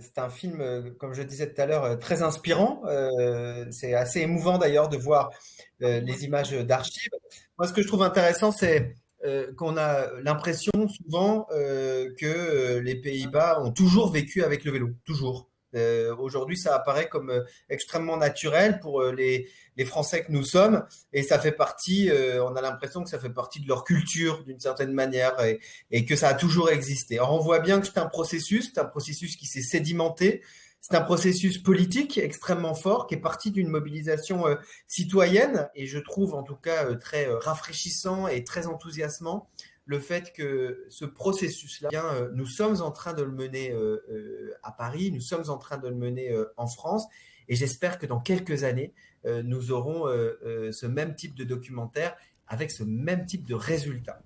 c'est un film, comme je disais tout à l'heure, très inspirant. C'est assez émouvant d'ailleurs de voir les images d'archives. Moi, ce que je trouve intéressant, c'est qu'on a l'impression souvent que les Pays-Bas ont toujours vécu avec le vélo, toujours. Aujourd'hui, ça apparaît comme extrêmement naturel pour les Français que nous sommes, et ça fait partie, on a l'impression que ça fait partie de leur culture d'une certaine manière, et que ça a toujours existé. Alors, on voit bien que c'est un processus qui s'est sédimenté, c'est un processus politique extrêmement fort qui est parti d'une mobilisation citoyenne, et je trouve en tout cas très rafraîchissant et très enthousiasmant le fait que ce processus-là, nous sommes en train de le mener à Paris, nous sommes en train de le mener en France, et j'espère que dans quelques années, nous aurons ce même type de documentaire avec ce même type de résultats.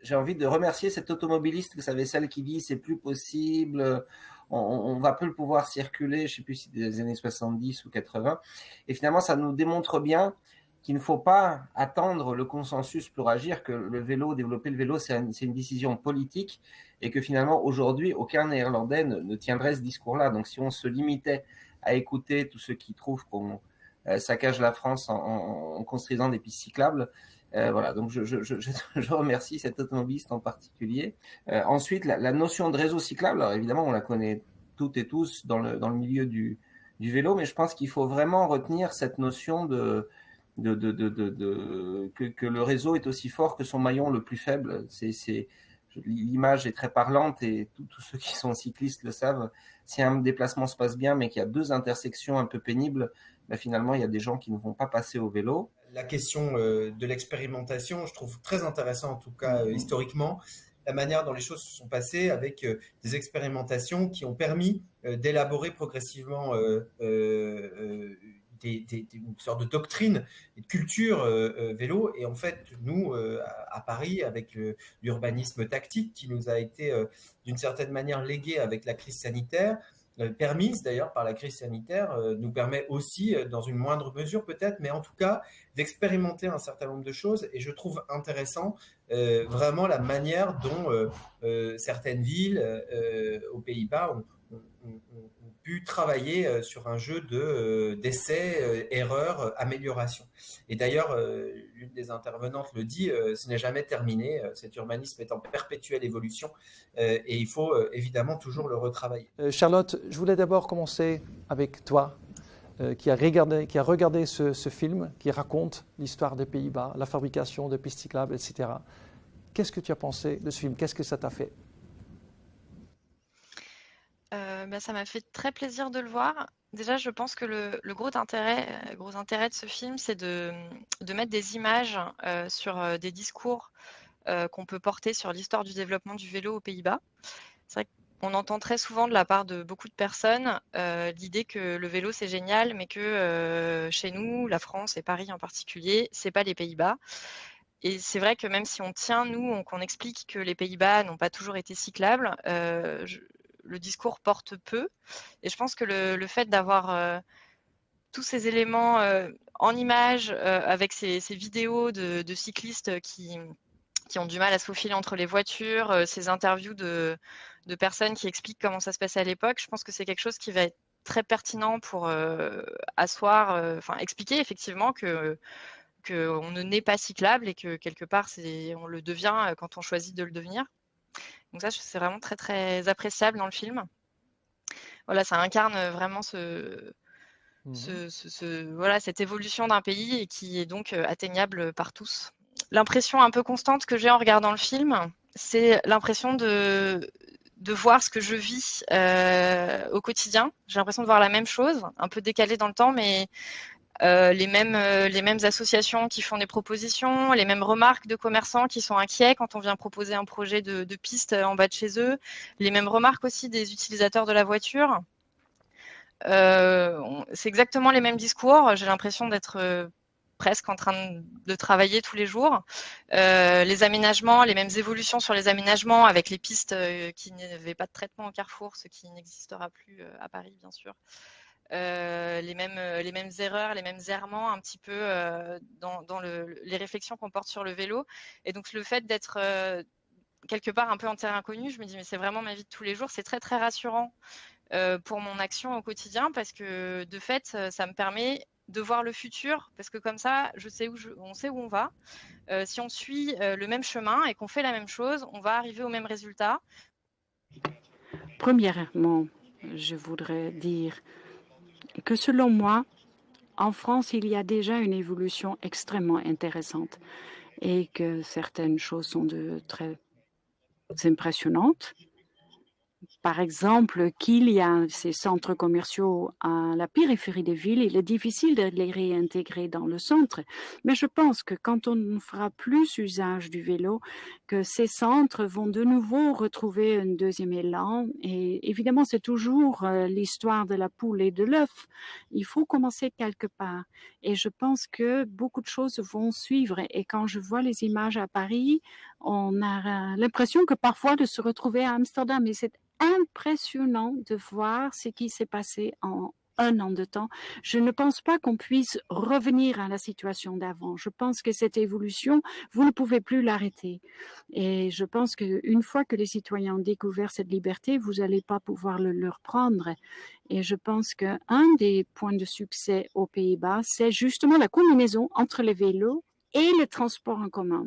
J'ai envie de remercier cet automobiliste, vous savez, celle qui dit c'est plus possible, on va plus le pouvoir circuler, je sais plus si des années 70 ou 80. Et finalement, ça nous démontre bien qu'il ne faut pas attendre le consensus pour agir, que le vélo, développer le vélo, c'est une décision politique, et que finalement, aujourd'hui, aucun Néerlandais ne tiendrait ce discours-là. Donc, si on se limitait à écouter tous ceux qui trouvent qu'on saccage la France en construisant des pistes cyclables, voilà, donc je remercie cet automobiliste en particulier. Ensuite, la notion de réseau cyclable, alors évidemment, on la connaît toutes et tous dans le milieu du vélo, mais je pense qu'il faut vraiment retenir cette notion que le réseau est aussi fort que son maillon le plus faible. L'image est très parlante, et tous ceux qui sont cyclistes le savent. Si un déplacement se passe bien, mais qu'il y a deux intersections un peu pénibles, ben finalement, il y a des gens qui ne vont pas passer au vélo. La question de l'expérimentation, je trouve très intéressant, en tout cas historiquement, la manière dont les choses se sont passées avec des expérimentations qui ont permis d'élaborer progressivement une sorte de doctrine et de culture vélo. Et en fait, nous, à Paris, avec l'urbanisme tactique qui nous a été d'une certaine manière légué avec la crise sanitaire, permise d'ailleurs par la crise sanitaire, nous permet aussi, dans une moindre mesure peut-être, mais en tout cas, d'expérimenter un certain nombre de choses. Et je trouve intéressant vraiment la manière dont certaines villes aux Pays-Bas ont pu travailler sur un jeu d'essais, erreurs, amélioration. Et d'ailleurs, l'une des intervenantes le dit, ce n'est jamais terminé, cet urbanisme est en perpétuelle évolution, et il faut évidemment toujours le retravailler. Charlotte, je voulais d'abord commencer avec toi, qui a regardé ce film qui raconte l'histoire des Pays-Bas, la fabrication de pistes cyclables, etc. Qu'est-ce que tu as pensé de ce film? Qu'est-ce que ça t'a fait? Ça m'a fait très plaisir de le voir. Déjà, je pense que le gros intérêt de ce film, c'est de mettre des images sur des discours qu'on peut porter sur l'histoire du développement du vélo aux Pays-Bas. C'est vrai qu'on entend très souvent de la part de beaucoup de personnes l'idée que le vélo c'est génial, mais que chez nous, la France et Paris en particulier, c'est pas les Pays-Bas. Et c'est vrai que même si on tient, nous, qu'on explique que les Pays-Bas n'ont pas toujours été cyclables, le discours porte peu. Et je pense que le fait d'avoir tous ces éléments en images, avec ces vidéos de cyclistes qui ont du mal à se faufiler entre les voitures, ces interviews de personnes qui expliquent comment ça se passait à l'époque, je pense que c'est quelque chose qui va être très pertinent pour expliquer effectivement qu'on ne naît pas cyclable et que quelque part on le devient quand on choisit de le devenir. Donc ça, c'est vraiment très très appréciable dans le film. Voilà, ça incarne vraiment cette évolution d'un pays et qui est donc atteignable par tous. L'impression un peu constante que j'ai en regardant le film, c'est l'impression de voir ce que je vis au quotidien. J'ai l'impression de voir la même chose, un peu décalée dans le temps, mais les mêmes associations qui font des propositions, les mêmes remarques de commerçants qui sont inquiets quand on vient proposer un projet de piste en bas de chez eux, les mêmes remarques aussi des utilisateurs de la voiture. C'est exactement les mêmes discours. J'ai l'impression d'être presque en train de travailler tous les jours. Les aménagements, les mêmes évolutions sur les aménagements avec les pistes qui n'avaient pas de traitement au carrefour, ce qui n'existera plus à Paris, bien sûr. Les mêmes erreurs, les mêmes errements un petit peu dans les réflexions qu'on porte sur le vélo. Et donc le fait d'être quelque part un peu en terrain inconnu, je me dis mais c'est vraiment ma vie de tous les jours, c'est très très rassurant pour mon action au quotidien parce que de fait, ça me permet de voir le futur parce que comme ça, on sait où on va. Si on suit le même chemin et qu'on fait la même chose, on va arriver au même résultat. Premièrement, je voudrais dire que selon moi, en France, il y a déjà une évolution extrêmement intéressante et que certaines choses sont très impressionnantes. Par exemple, qu'il y a ces centres commerciaux à la périphérie des villes, il est difficile de les réintégrer dans le centre. Mais je pense que quand on fera plus usage du vélo, que ces centres vont de nouveau retrouver un deuxième élan. Et évidemment, c'est toujours l'histoire de la poule et de l'œuf. Il faut commencer quelque part. Et je pense que beaucoup de choses vont suivre. Et quand je vois les images à Paris, on a l'impression que parfois de se retrouver à Amsterdam. Et c'est impressionnant de voir ce qui s'est passé en un an de temps. Je ne pense pas qu'on puisse revenir à la situation d'avant. Je pense que cette évolution, vous ne pouvez plus l'arrêter. Et je pense qu'une fois que les citoyens ont découvert cette liberté, vous n'allez pas pouvoir le leur prendre. Et je pense qu'un des points de succès aux Pays-Bas, c'est justement la combinaison entre les vélos et le transport en commun.